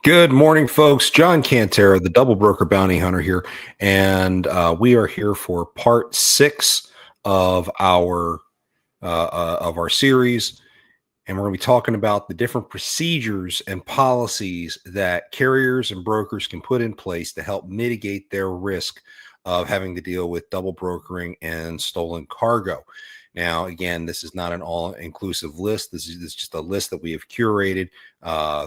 Good morning, folks. John Cantera, the Double Broker Bounty Hunter here, and we are here for part 6 of our series, and we're going to be talking about the different procedures and policies that carriers and brokers can put in place to help mitigate their risk of having to deal with double brokering and stolen cargo. Now, again, this is not an all-inclusive list. This is just a list that we have curated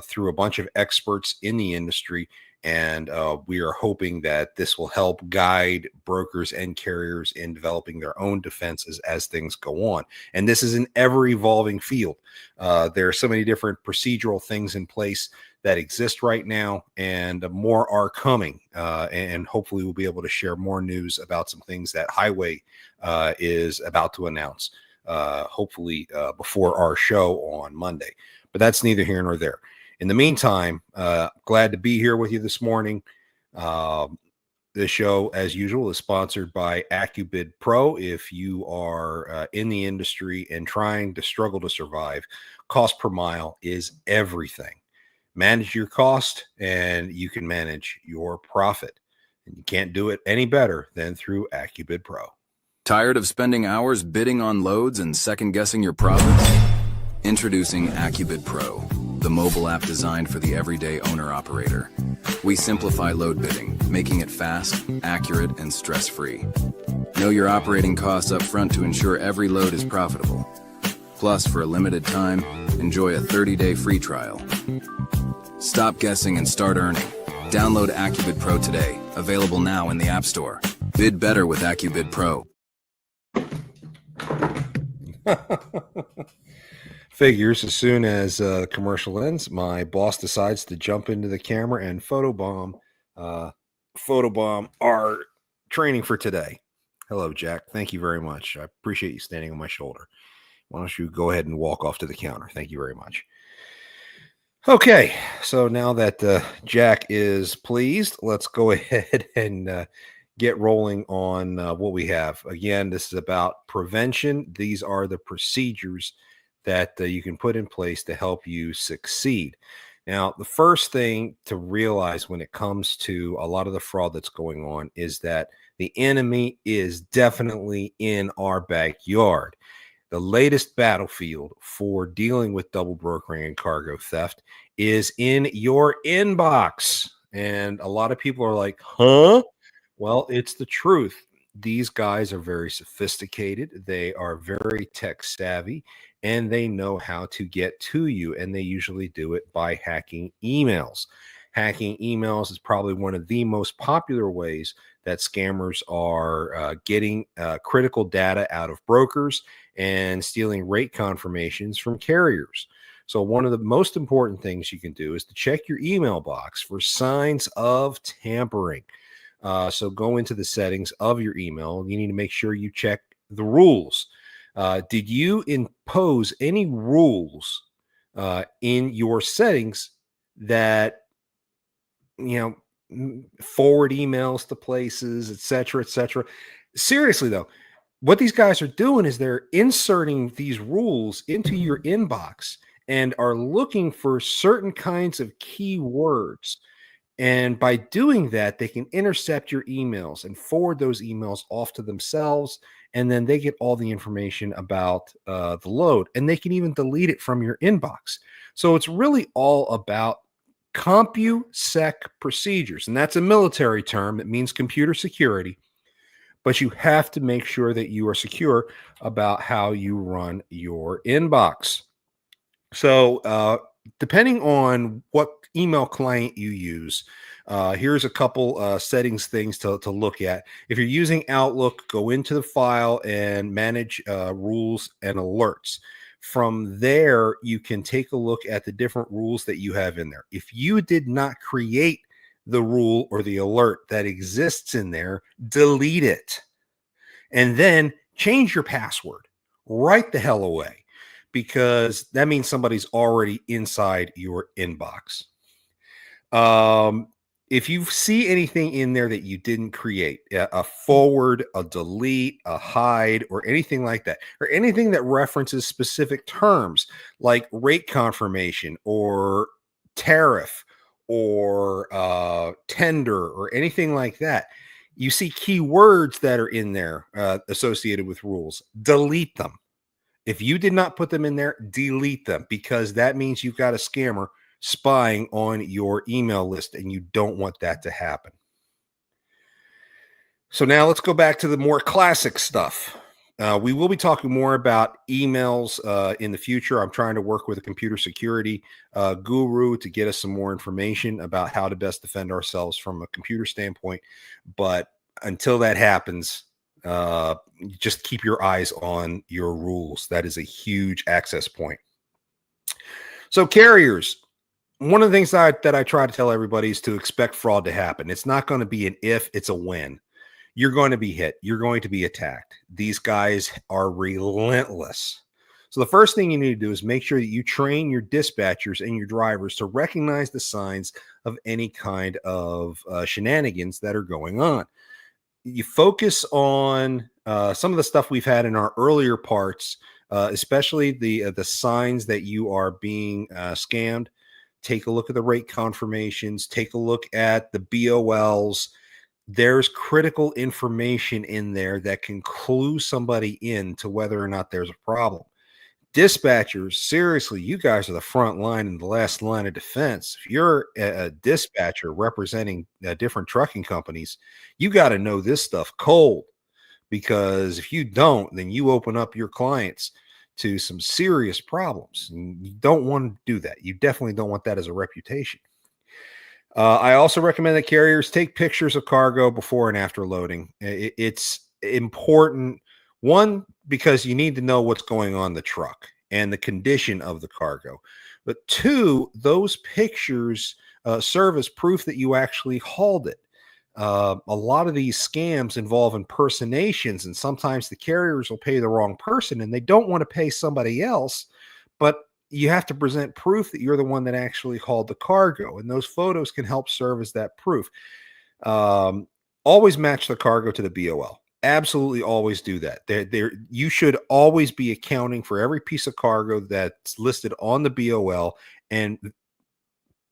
through a bunch of experts in the industry, and we are hoping that this will help guide brokers and carriers in developing their own defenses as things go on. And this is an ever-evolving field. There are so many different procedural things in place that exist right now, and more are coming. And hopefully we'll be able to share more news about some things that Highway is about to announce, hopefully before our show on Monday. But that's neither here nor there. In the meantime, glad to be here with you this morning. The show, as usual, is sponsored by AccuBid Pro. If you are in the industry and trying to struggle to survive, cost per mile is everything. Manage your cost and you can manage your profit. And you can't do it any better than through AccuBid Pro. Tired of spending hours bidding on loads and second-guessing your profits? Introducing AccuBid Pro, the mobile app designed for the everyday owner-operator. We simplify load bidding, making it fast, accurate, and stress-free. Know your operating costs up front to ensure every load is profitable. Plus, for a limited time, enjoy a 30-day free trial. Stop guessing and start earning. Download AccuBid Pro today, available now in the App Store. Bid better with AccuBid Pro. Figures, as soon as the commercial ends, my boss decides to jump into the camera and photobomb our training for today. Hello, Jack. Thank you very much. I appreciate you standing on my shoulder. Why don't you go ahead and walk off to the counter? Thank you very much. Okay, so now that Jack is pleased, let's go ahead and get rolling on what we have. Again, this is about prevention. These are the procedures that you can put in place to help you succeed. Now, the first thing to realize when it comes to a lot of the fraud that's going on is that the enemy is definitely in our backyard. The latest battlefield for dealing with double brokering and cargo theft is in your inbox. And a lot of people are like, huh? Well, it's the truth. These guys are very sophisticated. They are very tech savvy, and they know how to get to you. And they usually do it by hacking emails. Hacking emails is probably one of the most popular ways that scammers are getting critical data out of brokers and stealing rate confirmations from carriers. So one of the most important things you can do is to check your email box for signs of tampering. So go into the settings of your email. You need to make sure you check the rules. Did you impose any rules in your settings that, forward emails to places, et cetera, Seriously, though, what these guys are doing is they're inserting these rules into your inbox and are looking for certain kinds of keywords. And by doing that, they can intercept your emails and forward those emails off to themselves. And then they get all the information about the load, and they can even delete it from your inbox. So it's really all about CompuSec procedures. And that's a military term that means computer security. But you have to make sure that you are secure about how you run your inbox. So depending on what email client you use, here's a couple settings things to look at. If you're using Outlook, go into the file and manage rules and alerts. From there, you can take a look at the different rules that you have in there. If you did not create the rule or the alert that exists in there, delete it. And then change your password right the hell away, because that means somebody's already inside your inbox. If you see anything in there that you didn't create, a forward, a delete, a hide, or anything like that, or anything that references specific terms like rate confirmation or tariff or tender or anything like that, you see keywords that are in there associated with rules, delete them. If you did not put them in there, delete them, because that means you've got a scammer spying on your email list, and you don't want that to happen. So now let's go back to the more classic stuff. We will be talking more about emails in the future. I'm trying to work with a computer security guru to get us some more information about how to best defend ourselves from a computer standpoint. But until that happens, just keep your eyes on your rules. That is a huge access point. So carriers, one of the things that I try to tell everybody is to expect fraud to happen. It's not going to be an if, it's a when. You're going to be hit. You're going to be attacked. These guys are relentless. So the first thing you need to do is make sure that you train your dispatchers and your drivers to recognize the signs of any kind of shenanigans that are going on. You focus on some of the stuff we've had in our earlier parts, especially the signs that you are being scammed. Take a look at the rate confirmations. Take a look at the BOLs. There's critical information in there that can clue somebody in to whether or not there's a problem. Dispatchers, seriously, you guys are the front line and the last line of defense. If you're a dispatcher representing different trucking companies, you got to know this stuff cold, because if you don't, then you open up your clients to some serious problems. And you don't want to do that. You definitely don't want that as a reputation. I also recommend that carriers take pictures of cargo before and after loading. It's important, one, because you need to know what's going on the truck and the condition of the cargo. But two, those pictures serve as proof that you actually hauled it. A lot of these scams involve impersonations, and sometimes the carriers will pay the wrong person and they don't want to pay somebody else, but you have to present proof that you're the one that actually hauled the cargo, and those photos can help serve as that proof. Always match the cargo to the BOL. Absolutely always do that. You should always be accounting for every piece of cargo that's listed on the BOL, and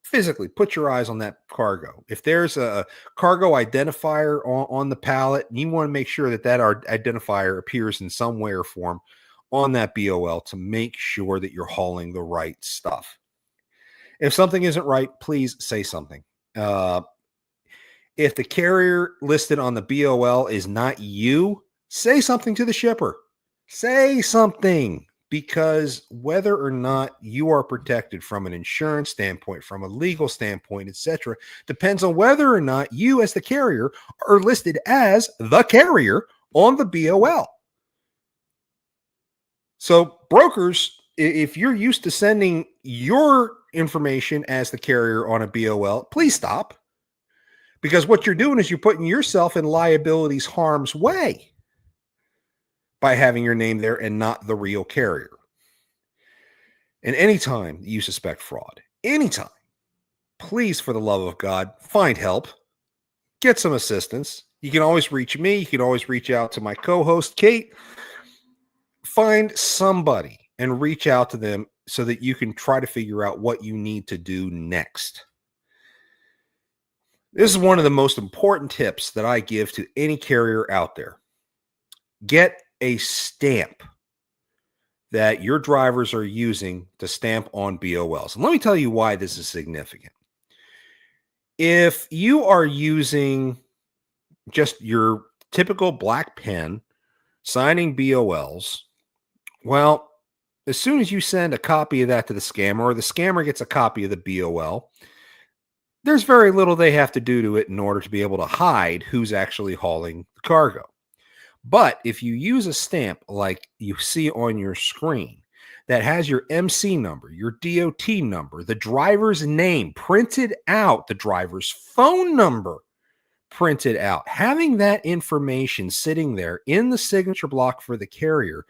physically put your eyes on that cargo. If there's a cargo identifier on the pallet, you want to make sure that that identifier appears in some way or form on that BOL to make sure that you're hauling the right stuff. If something isn't right, please say something. If the carrier listed on the BOL is not you, say something to the shipper. Say something, because whether or not you are protected from an insurance standpoint, from a legal standpoint, etc., depends on whether or not you as the carrier are listed as the carrier on the BOL. So brokers, if you're used to sending your information as the carrier on a BOL, please stop. Because what you're doing is you're putting yourself in liability's harm's way by having your name there and not the real carrier. And anytime you suspect fraud, anytime, please, for the love of God, find help. Get some assistance. You can always reach me. You can always reach out to my co-host, Kate. Find somebody and reach out to them so that you can try to figure out what you need to do next. This is one of the most important tips that I give to any carrier out there. Get a stamp that your drivers are using to stamp on BOLs. And let me tell you why this is significant. If you are using just your typical black pen signing BOLs, well, as soon as you send a copy of that to the scammer, or the scammer gets a copy of the BOL, there's very little they have to do to it in order to be able to hide who's actually hauling the cargo. But if you use a stamp like you see on your screen that has your MC number, your DOT number, the driver's name printed out, the driver's phone number printed out, having that information sitting there in the signature block for the carrier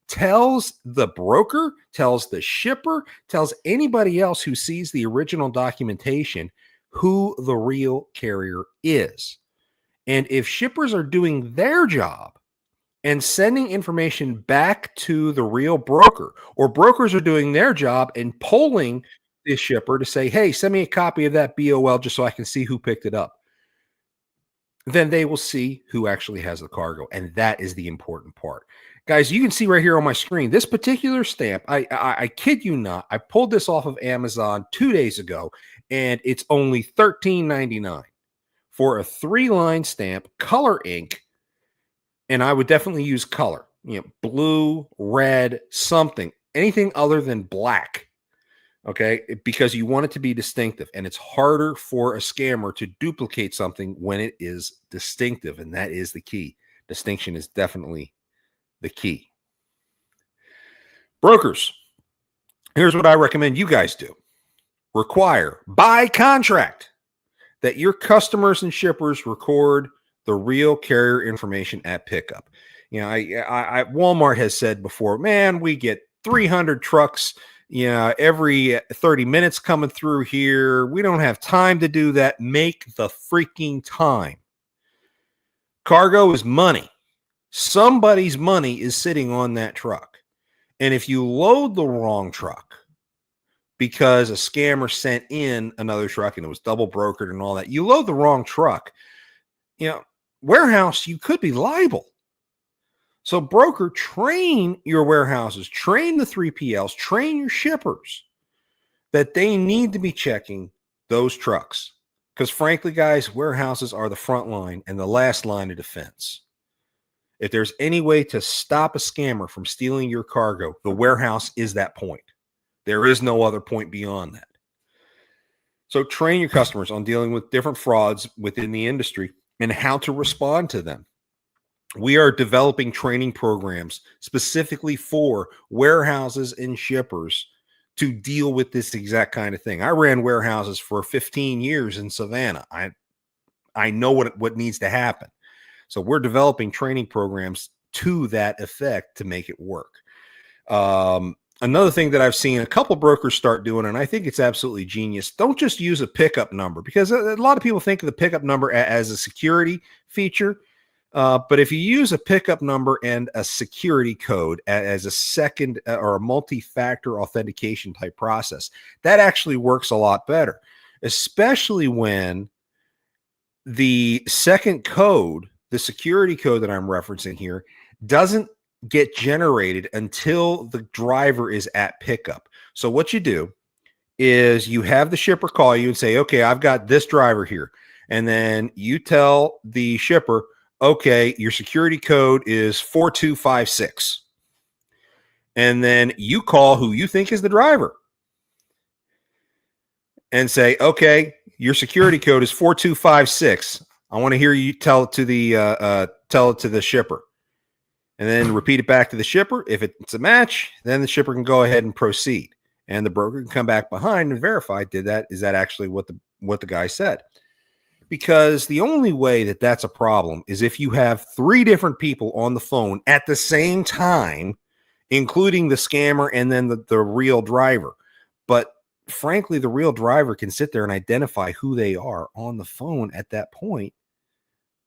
tells the broker, tells the shipper, tells anybody else who sees the original documentation who the real carrier is. And if shippers are doing their job and sending information back to the real broker, or brokers are doing their job and polling the shipper to say, hey, send me a copy of that BOL just so I can see who picked it up. Then they will see who actually has the cargo. And that is the important part. Guys, you can see right here on my screen, this particular stamp, I kid you not, I pulled this off of Amazon 2 days ago, and it's only $13.99 for a 3-line stamp, color ink, and I would definitely use color, blue, red, something, anything other than black. Okay, because you want it to be distinctive, and it's harder for a scammer to duplicate something when it is distinctive, and that is the key. Distinction is definitely the key. Brokers, here's what I recommend you guys do. Require by contract that your customers and shippers record the real carrier information at pickup. Walmart has said before, man, we get 300 trucks every 30 minutes coming through here. We don't have time to do that. Make the freaking time. Cargo is money. Somebody's money is sitting on that truck. And if you load the wrong truck because a scammer sent in another truck and it was double brokered and all that, you load the wrong truck, warehouse, you could be liable. So broker, train your warehouses, train the 3PLs, train your shippers that they need to be checking those trucks. Because frankly, guys, warehouses are the front line and the last line of defense. If there's any way to stop a scammer from stealing your cargo, the warehouse is that point. There is no other point beyond that. So train your customers on dealing with different frauds within the industry and how to respond to them. We are developing training programs specifically for warehouses and shippers to deal with this exact kind of thing. I ran warehouses for 15 years in Savannah. I know what needs to happen. So we're developing training programs to that effect to make it work. Another thing that I've seen a couple brokers start doing, and I think it's absolutely genius, don't just use a pickup number, because a lot of people think of the pickup number as a security feature. But if you use a pickup number and a security code as a second or a multi-factor authentication type process, that actually works a lot better, especially when the second code, the security code that I'm referencing here, doesn't get generated until the driver is at pickup. So what you do is you have the shipper call you and say, okay, I've got this driver here. And then you tell the shipper, okay, your security code is 4256. And then you call who you think is the driver and say, okay, your security code is 4256. I want to hear you tell it to the shipper. And then repeat it back to the shipper. If it's a match, then the shipper can go ahead and proceed. And the broker can come back behind and verify, is that actually what the guy said? Because the only way that that's a problem is if you have 3 different people on the phone at the same time, including the scammer and then the real driver. But frankly, the real driver can sit there and identify who they are on the phone at that point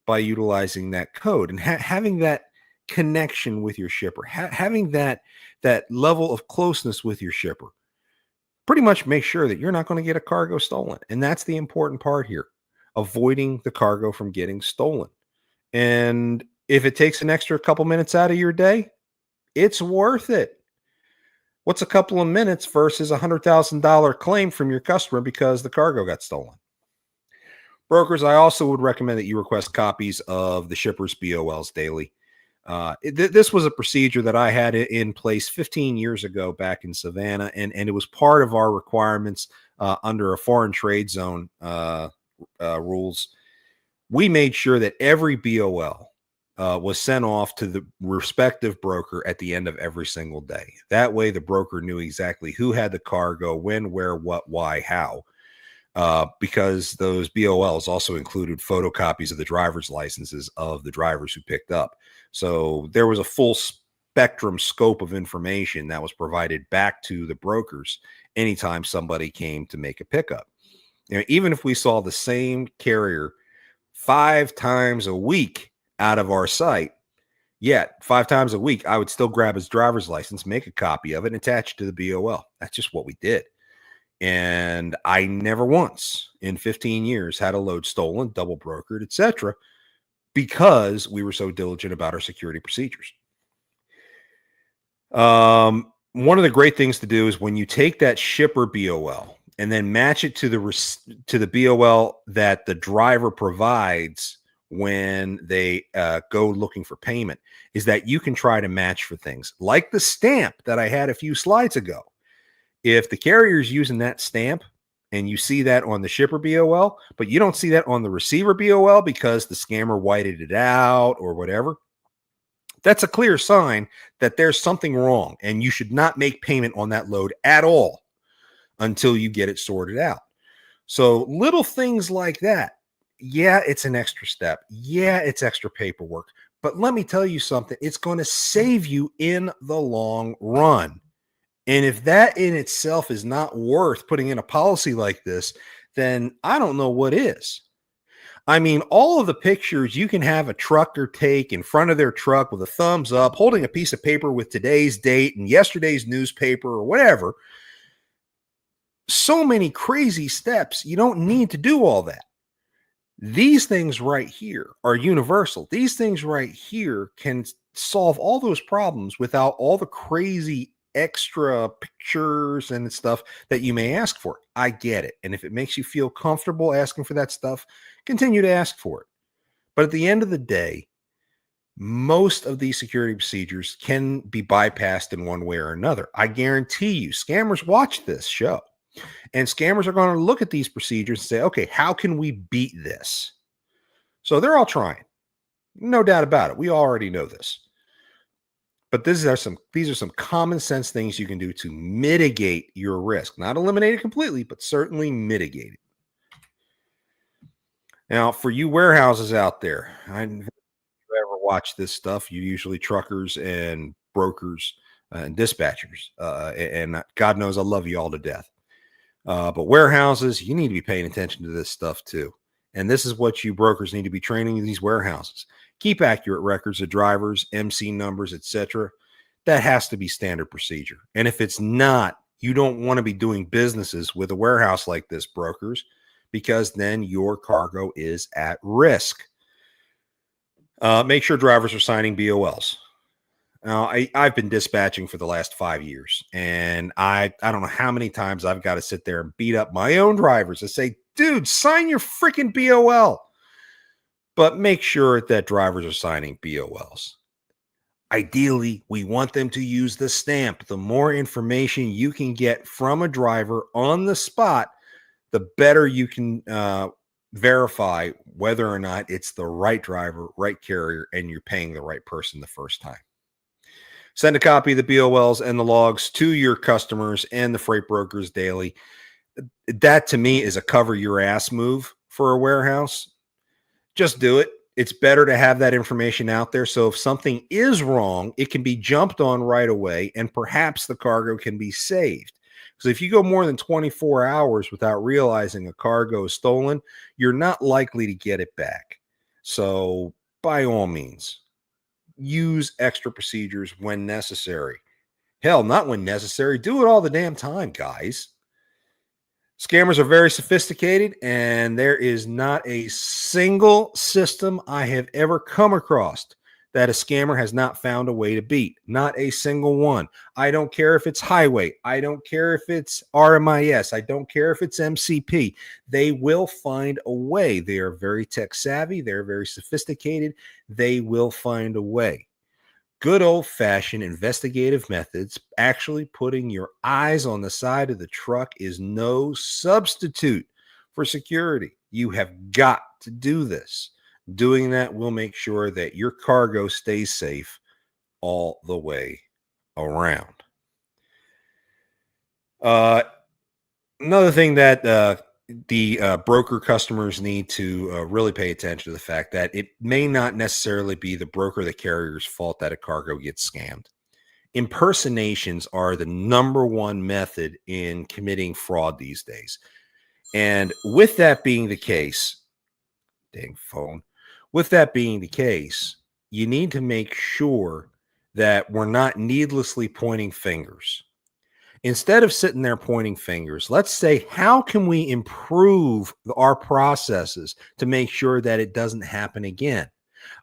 by utilizing that code and having that connection with your shipper, having that level of closeness with your shipper. Pretty much make sure that you're not going to get a cargo stolen. And that's the important part here. Avoiding the cargo from getting stolen. And if it takes an extra couple minutes out of your day, it's worth it. What's a couple of minutes versus $100,000 claim from your customer because the cargo got stolen? Brokers, I also would recommend that you request copies of the shipper's BOLs daily. This was a procedure that I had in place 15 years ago back in Savannah, and it was part of our requirements under a foreign trade zone rules. We made sure that every BOL was sent off to the respective broker at the end of every single day. That way the broker knew exactly who had the cargo, when, where, what, why, how, because those BOLs also included photocopies of the driver's licenses of the drivers who picked up. So there was a full spectrum scope of information that was provided back to the brokers anytime somebody came to make a pickup. Even if we saw the same carrier 5 times a week out of our site, yet 5 times a week, I would still grab his driver's license, make a copy of it, and attach it to the BOL. That's just what we did. And I never once in 15 years had a load stolen, double brokered, etc., because we were so diligent about our security procedures. One of the great things to do is when you take that shipper BOL and then match it to the BOL that the driver provides when they go looking for payment, is that you can try to match for things like the stamp that I had a few slides ago. If the carrier is using that stamp and you see that on the shipper BOL, but you don't see that on the receiver BOL because the scammer whited it out or whatever, that's a clear sign that there's something wrong and you should not make payment on that load at all until you get it sorted out. So little things like that. Yeah, it's an extra step. Yeah, it's extra paperwork. But let me tell you something, it's going to save you in the long run. And if that in itself is not worth putting in a policy like this, then I don't know what is. I mean, all of the pictures you can have a trucker take in front of their truck with a thumbs up, holding a piece of paper with today's date and yesterday's newspaper or whatever. So many crazy steps. You don't need to do all that. These things right here are universal. These things right here can solve all those problems without all the crazy extra pictures and stuff that you may ask for. I get it. And if it makes you feel comfortable asking for that stuff, continue to ask for it. But at the end of the day, most of these security procedures can be bypassed in one way or another. I guarantee you, scammers watch this show. And scammers are going to look at these procedures and say, okay, how can we beat this? So they're all trying. No doubt about it. We already know this. But these are some common sense things you can do to mitigate your risk. Not eliminate it completely, but certainly mitigate it. Now, for you warehouses out there, I ever watch this stuff, you usually truckers and brokers and dispatchers. And God knows I love you all to death. But warehouses, you need to be paying attention to this stuff too. And this is what you brokers need to be training in these warehouses. Keep accurate records of drivers, MC numbers, etc. That has to be standard procedure. And if it's not, you don't want to be doing businesses with a warehouse like this, brokers, because then your cargo is at risk. Make sure drivers are signing BOLs. Now, I've been dispatching for the last 5 years, and I don't know how many times I've got to sit there and beat up my own drivers and say, dude, sign your freaking BOL. But make sure that drivers are signing BOLs. Ideally, we want them to use the stamp. The more information you can get from a driver on the spot, the better you can verify whether or not it's the right driver, right carrier, and you're paying the right person the first time. Send a copy of the BOLs and the logs to your customers and the freight brokers daily. That, to me, is a cover your ass move for a warehouse. Just do it. It's better to have that information out there. So if something is wrong, it can be jumped on right away, and perhaps the cargo can be saved. Because if you go more than 24 hours without realizing a cargo is stolen, you're not likely to get it back. So by all means, use extra procedures when necessary. Hell, not when necessary. Do it all the damn time, guys. Scammers are very sophisticated, and there is not a single system I have ever come across that a scammer has not found a way to beat. Not a single one. I don't care if it's highway. I don't care if it's RMIS. I don't care if it's MCP. They will find a way. They are very tech savvy. They're very sophisticated. They will find a way. Good old-fashioned investigative methods, actually putting your eyes on the side of the truck, is no substitute for security. You have got to do this. Doing that will make sure that your cargo stays safe all the way around. Another thing that the broker customers need to really pay attention to the fact that it may not necessarily be the broker, the carrier's fault that a cargo gets scammed. Impersonations are the number one method in committing fraud these days. And with that being the case, dang phone, with that being the case, you need to make sure that we're not needlessly pointing fingers. Instead of sitting there pointing fingers, let's say, how can we improve our processes to make sure that it doesn't happen again?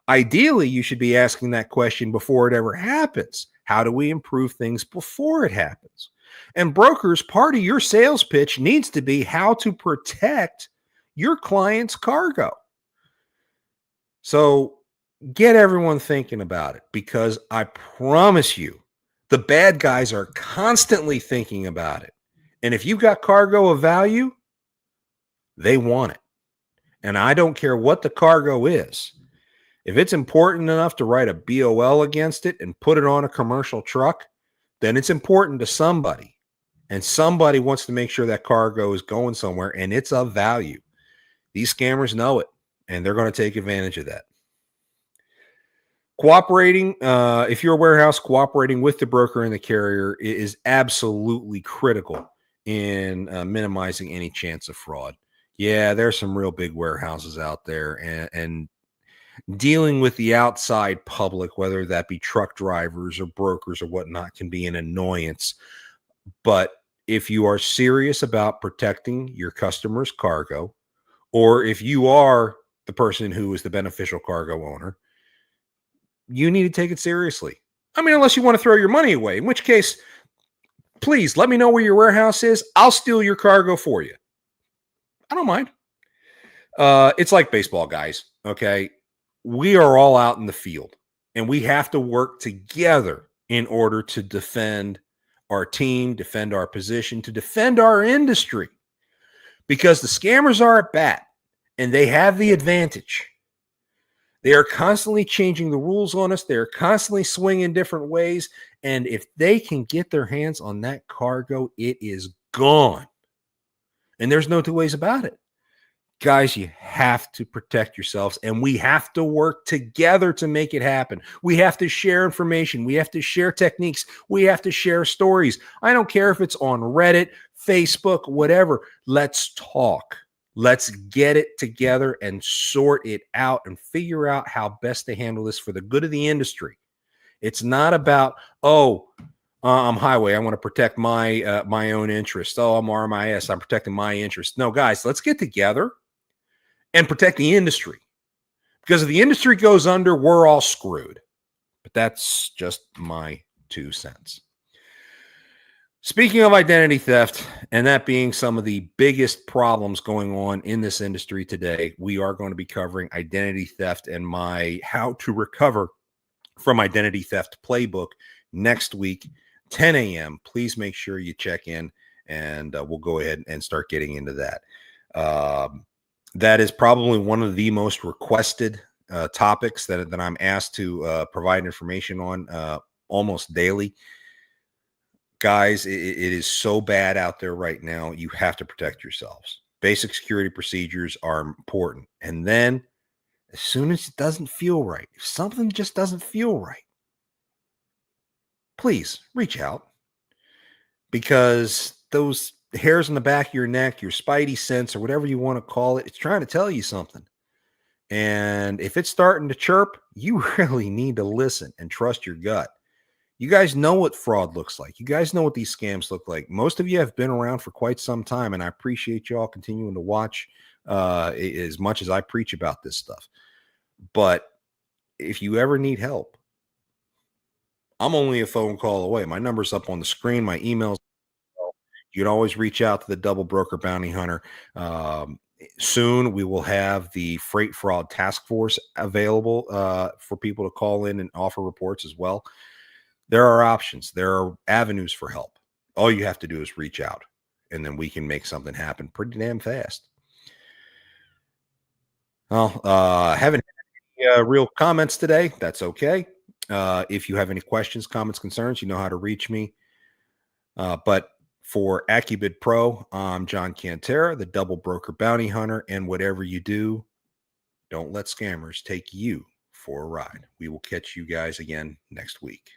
Ideally, you should be asking that question before it ever happens. How do we improve things before it happens? And brokers, part of your sales pitch needs to be how to protect your client's cargo. So get everyone thinking about it, because I promise you, the bad guys are constantly thinking about it. And if you've got cargo of value, they want it. And I don't care what the cargo is. If it's important enough to write a BOL against it and put it on a commercial truck, then it's important to somebody. And somebody wants to make sure that cargo is going somewhere and it's of value. These scammers know it, and they're going to take advantage of that. Cooperating, if you're a warehouse, cooperating with the broker and the carrier is absolutely critical in minimizing any chance of fraud. Yeah, there's some real big warehouses out there, and dealing with the outside public, whether that be truck drivers or brokers or whatnot, can be an annoyance. But if you are serious about protecting your customer's cargo, or if you are the person who is the beneficial cargo owner, you need to take it seriously. I mean, unless you want to throw your money away, in which case, please let me know where your warehouse is. I'll steal your cargo for you. I don't mind. It's like baseball, guys. Okay. We are all out in the field, and we have to work together in order to defend our team, defend our position, to defend our industry, because the scammers are at bat and they have the advantage. They are constantly changing the rules on us. They're constantly swinging different ways. And if they can get their hands on that cargo, it is gone. And there's no two ways about it. Guys, you have to protect yourselves, and we have to work together to make it happen. We have to share information. We have to share techniques. We have to share stories. I don't care if it's on Reddit, Facebook, whatever. Let's talk. Let's get it together and sort it out and figure out how best to handle this for the good of the industry. It's not about, I'm highway, I want to protect my my own interest. Oh, I'm RMIS, I'm protecting my interest. No, guys, let's get together and protect the industry. Because if the industry goes under, we're all screwed. But that's just my 2 cents. Speaking of identity theft, and that being some of the biggest problems going on in this industry today, we are going to be covering identity theft and my how to recover from identity theft playbook next week, 10 a.m. Please make sure you check in, and we'll go ahead and start getting into that. That is probably one of the most requested topics that I'm asked to provide information on almost daily. Guys, it is so bad out there right now. You have to protect yourselves. Basic security procedures are important. And then as soon as it doesn't feel right, if something just doesn't feel right, please reach out, because those hairs on the back of your neck, your spidey sense, or whatever you want to call it, it's trying to tell you something. And if it's starting to chirp, you really need to listen and trust your gut. You guys know what fraud looks like. You guys know what these scams look like. Most of you have been around for quite some time, and I appreciate you all continuing to watch as much as I preach about this stuff. But if you ever need help, I'm only a phone call away. My number's up on the screen. My email's. You can always reach out to the Double Broker Bounty Hunter. Soon we will have the Freight Fraud Task Force available for people to call in and offer reports as well. There are options. There are avenues for help. All you have to do is reach out, and then we can make something happen pretty damn fast. Well, haven't had any real comments today. That's okay. If you have any questions, comments, concerns, you know how to reach me. But for AccuBid Pro, I'm John Cantera, the Double Broker Bounty Hunter, and whatever you do, don't let scammers take you for a ride. We will catch you guys again next week.